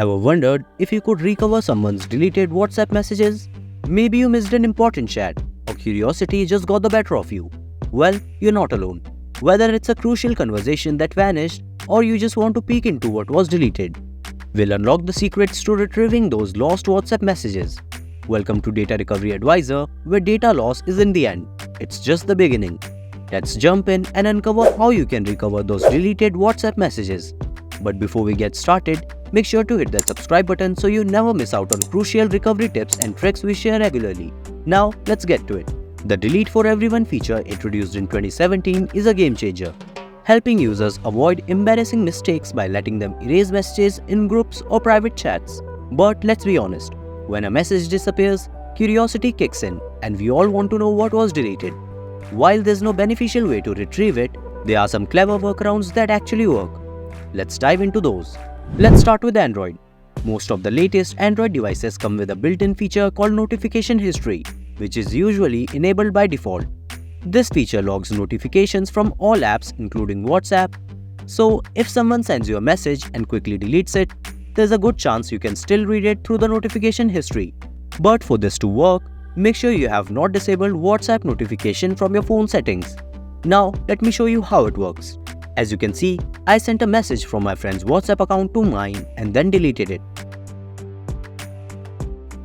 Ever wondered if you could recover someone's deleted WhatsApp messages? Maybe you missed an important chat, or curiosity just got the better of you. Well, you're not alone. Whether it's a crucial conversation that vanished, or you just want to peek into what was deleted, we'll unlock the secrets to retrieving those lost WhatsApp messages. Welcome to Data Recovery Advisor, where data loss is in the end. It's just the beginning. Let's jump in and uncover how you can recover those deleted WhatsApp messages. But before we get started, make sure to hit that subscribe button so you never miss out on crucial recovery tips and tricks we share regularly. Now, let's get to it. The Delete for Everyone feature introduced in 2017 is a game changer, helping users avoid embarrassing mistakes by letting them erase messages in groups or private chats. But let's be honest, when a message disappears, curiosity kicks in and we all want to know what was deleted. While there's no beneficial way to retrieve it, there are some clever workarounds that actually work. Let's dive into those. Let's start with Android. Most of the latest Android devices come with a built-in feature called Notification History, which is usually enabled by default. This feature logs notifications from all apps including WhatsApp, so if someone sends you a message and quickly deletes it, there's a good chance you can still read it through the notification history. But for this to work, make sure you have not disabled WhatsApp notification from your phone settings. Now, let me show you how it works. As you can see, I sent a message from my friend's WhatsApp account to mine and then deleted it.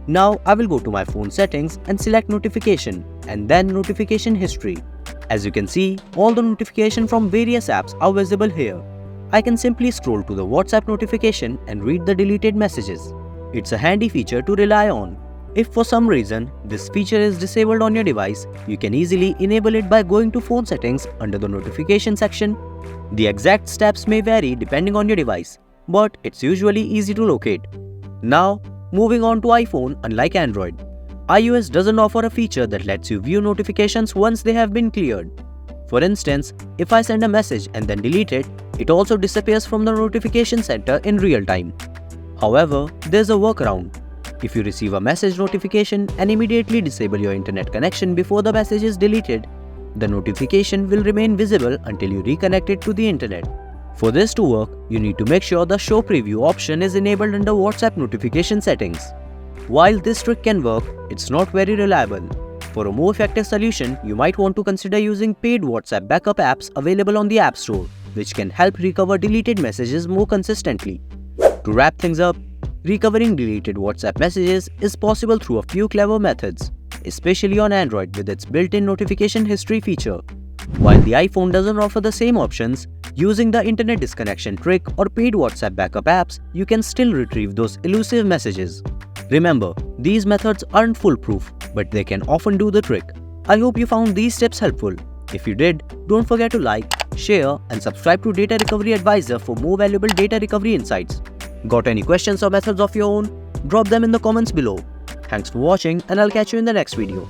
Now I will go to my phone settings and select notification and then notification history. As you can see, all the notifications from various apps are visible here. I can simply scroll to the WhatsApp notification and read the deleted messages. It's a handy feature to rely on. If for some reason this feature is disabled on your device, you can easily enable it by going to phone settings under the notification section. The exact steps may vary depending on your device, but it's usually easy to locate. Now, moving on to iPhone, unlike Android, iOS doesn't offer a feature that lets you view notifications once they have been cleared. For instance, if I send a message and then delete it, it also disappears from the notification center in real time. However, there's a workaround. If you receive a message notification and immediately disable your internet connection before the message is deleted, the notification will remain visible until you reconnect it to the internet. For this to work, you need to make sure the Show Preview option is enabled under WhatsApp notification settings. While this trick can work, it's not very reliable. For a more effective solution, you might want to consider using paid WhatsApp backup apps available on the App Store, which can help recover deleted messages more consistently. To wrap things up, recovering deleted WhatsApp messages is possible through a few clever methods, especially on Android with its built-in notification history feature. While the iPhone doesn't offer the same options, using the internet disconnection trick or paid WhatsApp backup apps, you can still retrieve those elusive messages. Remember, these methods aren't foolproof, but they can often do the trick. I hope you found these tips helpful. If you did, don't forget to like, share, and subscribe to Data Recovery Advisor for more valuable data recovery insights. Got any questions or methods of your own? Drop them in the comments below. Thanks for watching, and I'll catch you in the next video.